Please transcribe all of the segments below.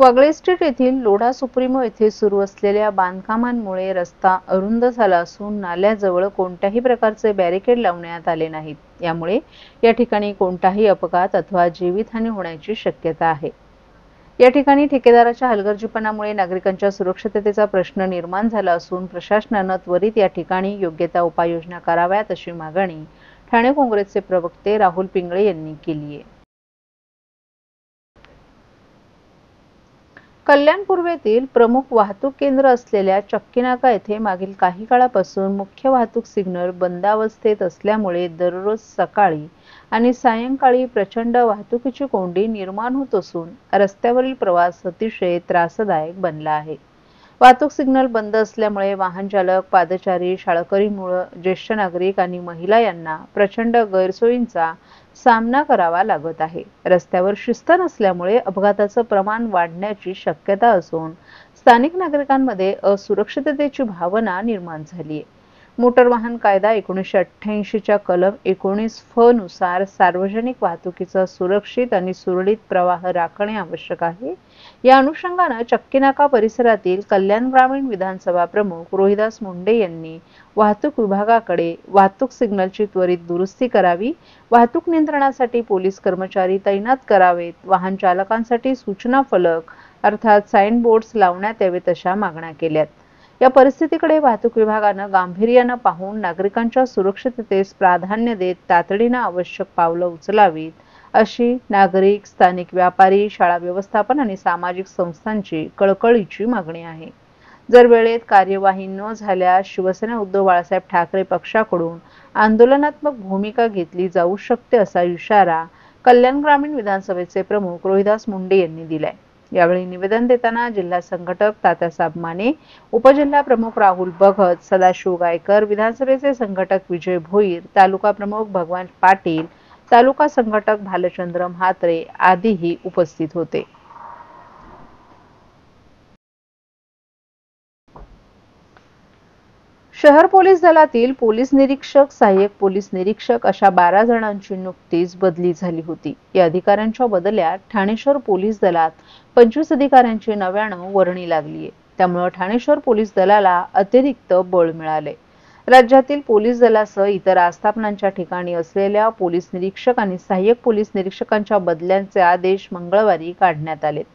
Wagle street येथील Lodha supremo येथे सुरू असलेल्या बांधकामांमुळे रस्ता अरुंद झाला असून नाल्याजवळ कोणत्याही प्रकारचे बॅरिकेड लावण्यात आले नाहीत। यामुळे या ठिकाणी कोणताही अपघात अथवा जीवितहानी होण्याची शक्यता आहे। या ठिकाणी ठेकेदाराच्या हलगर्जीपणामुळे नागरिकांच्या सुरक्षिततेचा प्रश्न निर्माण झाला असून प्रशासनाने त्वरित या ठिकाणी योग्य त्या उपाययोजना कराव्यात अशी मागणी ठाणे काँग्रेसचे प्रवक्ते राहुल पिंगळे यांनी केली आहे। कल्याण पूर्वेतील प्रमुख वाहतूक केंद्र असलेल्या चक्कीनाका येथे मागील काही काळापासून मुख्य वाहतूक सिग्नल बंद अवस्थेत असल्यामुळे दररोज सकाळी आणि सायंकाळी प्रचंड वाहतुकीची कोंडी निर्माण होत असून रस्त्यावरील प्रवास अतिशय त्रासदायक बनला आहे। वाहतूक सिग्नल बंद असल्यामुळे वाहन चालक, पादचारी, शाळकरी, ज्येष्ठ नागरिक आणि महिला यांना प्रचंड गैरसोयींचा सामना करावा लागत आहे। रस्त्यावर शिस्त नसल्यामुळे अपघाताचं प्रमाण वाढण्याची शक्यता असून स्थानिक नागरिकांमध्ये असुरक्षिततेची भावना निर्माण झाली आहे। मोटर वाहन कायदा 1988 च्या कलम 19 फ नुसार सार्वजनिक वाहतुकीचा सुरक्षित आणि सुरळीत प्रवाह राखणे आवश्यक आहे। या अनुषंगाने चक्कीनाका परिसरातील कल्याण ग्रामीण विधानसभा प्रमुख रोहिदास मुंडे यांनी वाहतूक विभागाकडे वाहतूक सिग्नलची त्वरित दुरुस्ती करावी, वाहतूक नियंत्रणासाठी पोलीस कर्मचारी तैनात करावेत, वाहन चालकांसाठी सूचना फलक अर्थात साइन बोर्ड्स लावण्यात यावेत अशा मागण्या केल्यात। या परिस्थितीकडे वाहतूक विभागाने गांभीर्याने पाहून नागरिकांच्या सुरक्षिततेस प्राधान्य देत तातडीने आवश्यक पावले उचलावीत अशी नागरिक, स्थानिक व्यापारी, शाळा व्यवस्थापन आणि सामाजिक संस्थांची कळकळीची मागणी आहे। जर वेळेत कार्यवाही न झाल्यास शिवसेना उद्धव बाळासाहेब ठाकरे पक्षाकडून आंदोलनात्मक भूमिका घेतली जाऊ शकते असा इशारा कल्याण ग्रामीण विधानसभेचे प्रमुख रोहिदास मुंडे यांनी दिलाय। यावेळी निवेदन देताना जिल्हा संघटक तात्यासाहेब माने, उपजिल्हा प्रमुख राहुल भगत, सदाशिव गायकर, विधानसभेचे संघटक विजय भोईर, तालुका प्रमुख भगवान पाटील, तालुका संघटक भालचंद्र म्हात्रे आदीही उपस्थित होते। शहर पोलीस दलातील पोलीस निरीक्षक, सहाय्यक पोलीस निरीक्षक अशा 12 जणांची नुकतीच बदली झाली होती। या अधिकाऱ्यांच्या बदल्यात ठाणे शहर पोलीस दलात 25 अधिकाऱ्यांची नव्याने वर्णी लागली आहे। त्यामुळे ठाणे शहर पोलीस दलाला अतिरिक्त बळ मिळाले। राज्यातील पोलीस दलासह इतर आस्थापनांच्या ठिकाणी असलेल्या पोलीस निरीक्षक आणि सहाय्यक पोलीस निरीक्षकांच्या बदल्यांचे आदेश मंगळवारी काढण्यात आलेत।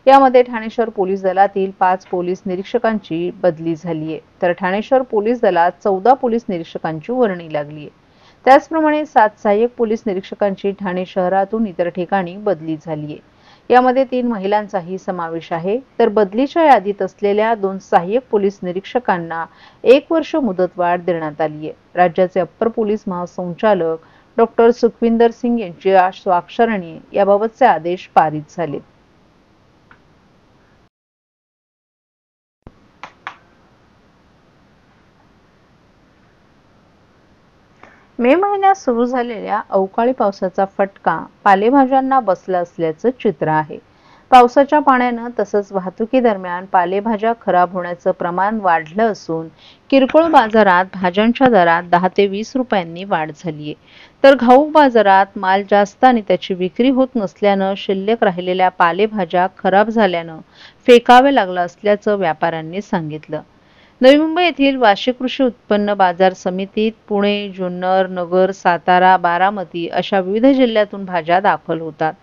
यामध्ये ठाणे शहर पोलीस दलातील 5 पोलीस निरीक्षकांची बदली झाली आहे, तर ठाणे शहर पोलीस दलात 14 पोलीस निरीक्षकांची वर्णी लागली आहे। त्याचप्रमाणे 7 सहाय्यक पोलीस निरीक्षकांची ठाणे शहरातून इतर ठिकाणी बदली झाली आहे। यामध्ये 3 महिलांचाही समावेश आहे, तर बदलीच्या यादीत असलेल्या 2 सहाय्यक पोलीस निरीक्षकांना 1 वर्ष मुदतवाढ देण्यात आली आहे। राज्याचे अप्पर पोलीस महासंचालक डॉ. सुखविंदर सिंग यांच्या स्वाक्षरीने याबाबतचे आदेश पारित झाले। मे महिन्यात सुरू झालेल्या अवकाळी पावसाचा फटका पालेभाज्यांना बसला असल्याचं चित्र आहे। पावसाच्या पाण्याने तसंच वाहतुकी दरम्यान पालेभाज्या खराब होण्याचं प्रमाण वाढलं असून किरकोळ बाजारात भाज्यांच्या दरात 10 ते 20 रुपयांनी वाढ झाली आहे, तर घाऊक बाजारात माल जास्त आणि त्याची विक्री होत नसल्यानं शिल्लक राहिलेल्या पालेभाज्या खराब झाल्यानं फेकावे लागलं असल्याचं व्यापाऱ्यांनी सांगितलं। नवी मुंबई येथील वाशी कृषी उत्पन्न बाजार समितीत पुणे, जुन्नर, नगर, सातारा, बारामती अशा विविध जिल्ह्यातून भाज्या दाखल होतात।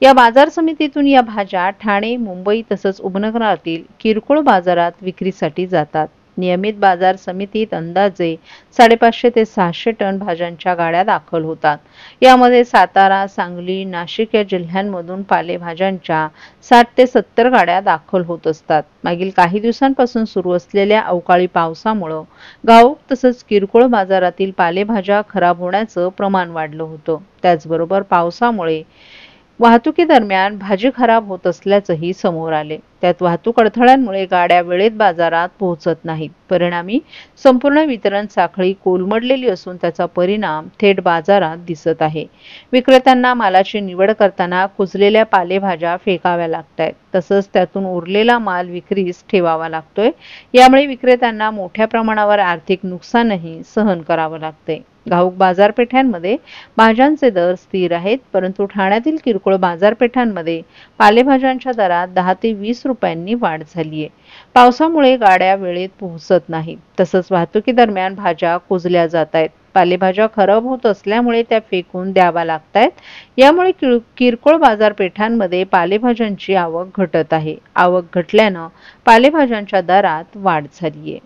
या बाजार समितीतून या भाज्या ठाणे, मुंबई तसंच उपनगरातील किरकोळ बाजारात विक्रीसाठी जातात। नियमित बाजार समितीत अंदाजे 550 ते 600 टन भाज्यांच्या गाड्या दाखल होतात। यामध्ये सातारा, सांगली, नाशिक या जिल्ह्यांमधून पालेभाज्यांच्या 60 ते 70 गाड्या दाखल होत असतात। मागील काही दिवसांपासून सुरू असलेल्या अवकाळी पावसामुळे घाऊक तसंच किरकोळ बाजारातील पालेभाज्या खराब होण्याचं प्रमाण वाढलं होतं। त्याचबरोबर पावसामुळे वाहतुकी दरम्यान भाजी खराब होत असल्याचंही समोर आले। त्यात वाहतूक अडथळ्यांमुळे गाड्या वेळेत बाजारात पोहोचत नाहीत. परिणामी संपूर्ण वितरण साखळी कोलमडलेली असून त्याचा परिणाम थेट बाजारात दिसत आहे. विक्रेत्यांना मालाची निवड करताना कुजलेल्या पालेभाज्या फेकाव्या लागतायत. तसंच त्यातून उरलेला माल विक्रीस ठेवावा लागतोय. यामुळे विक्रेत्यांना मोठ्या प्रमाणावर आर्थिक नुकसानही सहन करावं लागतंय. घाऊक बाजारपेठांमध्ये भाज्यांचे दर स्थिर आहेत, परंतु ठाण्यातील किरकोळ बाजारपेठांमध्ये पालेभाज्यांच्या दरात 10 ते 20 रुपयांनी वाढ झाली आहे. पावसामुळे गाड्या वेळेत पोहोचत नाहीत. तसंच वाहतुकीदरम्यान भाज्या कुजल्या जात आहेत. पालेभाज्या खराब होत असल्यामुळे त्या फेकून द्याव्या लागतायत. यामुळे किरकोळ बाजारपेठांमध्ये पालेभाज्यांची आवक घटत आहे. आवक घटल्यानं पालेभाज्यांच्या दरात वाढ झाली आहे.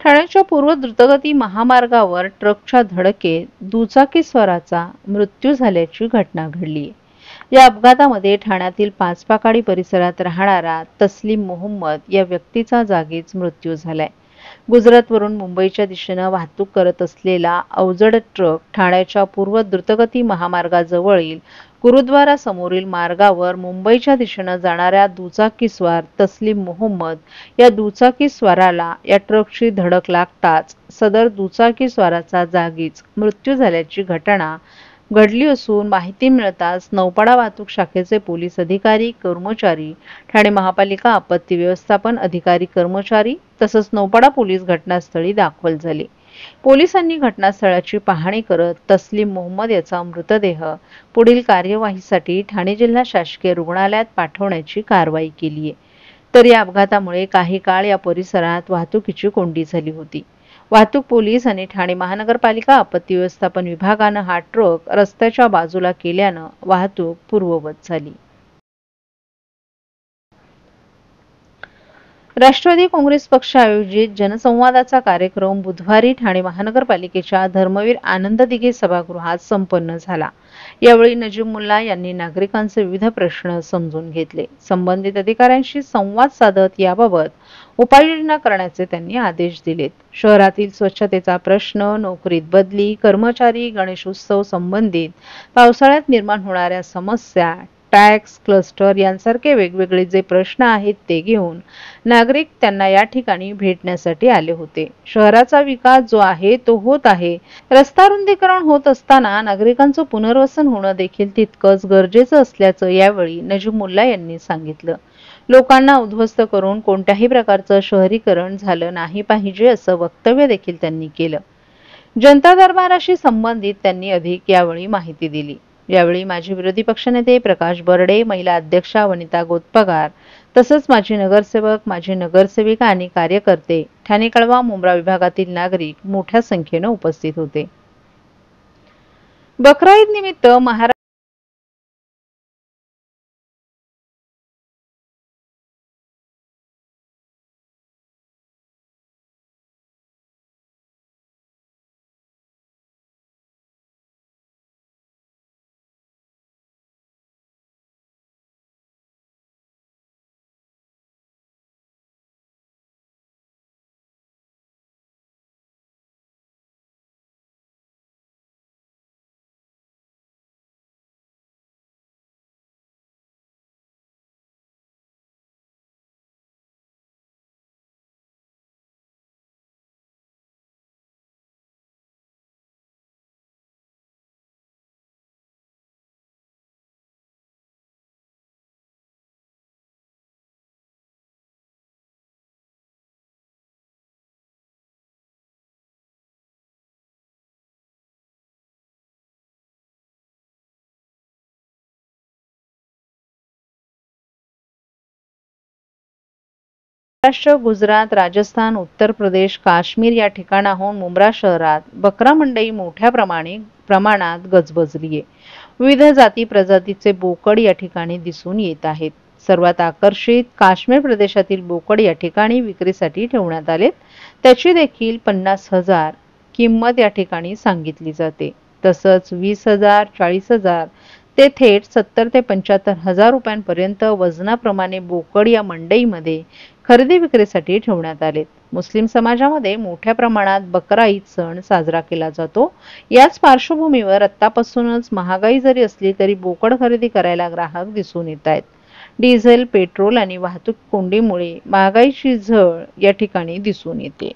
ठाण्याच्या पूर्व द्रुतगती महामार्गावर ट्रकच्या धडकेत दुचाकीस्वाराचा मृत्यू झाल्याची घटना घडली. या अपघातामध्ये ठाण्यातील पाचपाकाडी परिसरात राहणारा तस्लीम मोहम्मद या व्यक्तीचा जागीच मृत्यू झालाय. गुजरातवरून मुंबईच्या दिशेनं वाहतूक करत असलेला अवजड ट्रक ठाण्याच्या पूर्व द्रुतगती महामार्गाजवळील गुरुद्वारा समोरील मार्गावर मुंबईच्या दिशेनं जाणाऱ्या दुचाकीस्वार तस्लीम मोहम्मद या दुचाकीस्वाराला या ट्रकची धडक लागताच सदर दुचाकीस्वाराचा जागीच मृत्यू झाल्याची घटना घडली असून माहिती मिळताच नौपाडा वाहतूक शाखेचे पोलीस अधिकारी कर्मचारी, ठाणे महापालिका आपत्ती व्यवस्थापन अधिकारी कर्मचारी तसंच नौपाडा पोलीस घटनास्थळी दाखल झाले. पोलिसांनी घटनास्थळाची पाहणी करत तस्लीम मोहम्मद याचा मृतदेह पुढील कार्यवाहीसाठी ठाणे जिल्हा शासकीय रुग्णालयात पाठवण्याची कारवाई केली आहे. तर या अपघातामुळे काही काळ या परिसरात वाहतुकीची कोंडी झाली होती. वाहतूक पोलीस आणि ठाणे महानगरपालिका आपत्ती व्यवस्थापन विभागानं हा ट्रक रस्त्याच्या बाजूला केल्यानं वाहतूक पूर्ववत झाली. राष्ट्रवादी काँग्रेस पक्ष आयोजित जनसंवादाचा कार्यक्रम बुधवारी ठाणे महानगरपालिकेच्या धर्मवीर आनंद दिघे सभागृहात संपन्न झाला. यावेळी नजीब मुल्ला यांनी नागरिकांचे विविध प्रश्न समजून घेतले. संबंधित अधिकाऱ्यांशी संवाद साधत याबाबत उपाययोजना करण्याचे त्यांनी आदेश दिलेत. शहरातील स्वच्छतेचा प्रश्न, नोकरीत बदली, कर्मचारी, गणेशोत्सव संबंधित पावसाळ्यात निर्माण होणाऱ्या समस्या, टॅक्स क्लस्टर यांसारखे वेगवेगळे जे प्रश्न आहेत ते घेऊन नागरिक त्यांना या ठिकाणी भेटण्यासाठी आले होते. शहराचा विकास जो आहे तो होत आहे. रस्ता रुंदीकरण होत असताना नागरिकांचं पुनर्वसन होणं देखील तितकंच गरजेचं असल्याचं यावेळी नजीब मुल्ला यांनी सांगितलं. लोकांना उद्ध्वस्त करून कोणत्याही प्रकारचं शहरीकरण झालं नाही पाहिजे असं वक्तव्य देखील त्यांनी केलं. जनता दरबाराशी संबंधित त्यांनी अधिक यावेळी माहिती दिली. यावेळी माजी विरोधी पक्षनेते प्रकाश बर्डे, महिला अध्यक्षा वनिता गोतपगार तसंच माजी नगरसेवक, माजी नगरसेविका आणि कार्यकर्ते, ठाणे कळवा मुंब्रा विभागातील नागरिक मोठ्या संख्येनं उपस्थित होते. बकरा ईद निमित्त महाराष्ट्र महाराष्ट्र, गुजरात, राजस्थान, उत्तर प्रदेश, काश्मीर या ठिकाणाहून मुंब्रा शहरात बकरा मंडई मोठ्या प्रमाणात गजबजली आहे. विविध जाती प्रजातीचे बोकड या ठिकाणी दिसून येत आहेत. सर्वात आकर्षित काश्मीर प्रदेशातील बोकड या ठिकाणी विक्रीसाठी ठेवण्यात आलेत. त्याची देखील 50,000 किंमत या ठिकाणी सांगितली जाते. तसंच 20,000, 40,000 ते थेट 70 ते 75,000 रुपयांपर्यंत वजनाप्रमाणे बोकड या मंडईमध्ये खरेदी विक्रीसाठी ठेवण्यात आलेत. मुस्लिम समाजामध्ये मोठ्या प्रमाणात बकरा ईद सण साजरा केला जातो. याच पार्श्वभूमीवर आत्तापासूनच महागाई जरी असली तरी बोकड खरेदी करायला ग्राहक दिसून येत आहेत. डिझेल, पेट्रोल आणि वाहतूक कोंडीमुळे महागाईची झळ या ठिकाणी दिसून येते.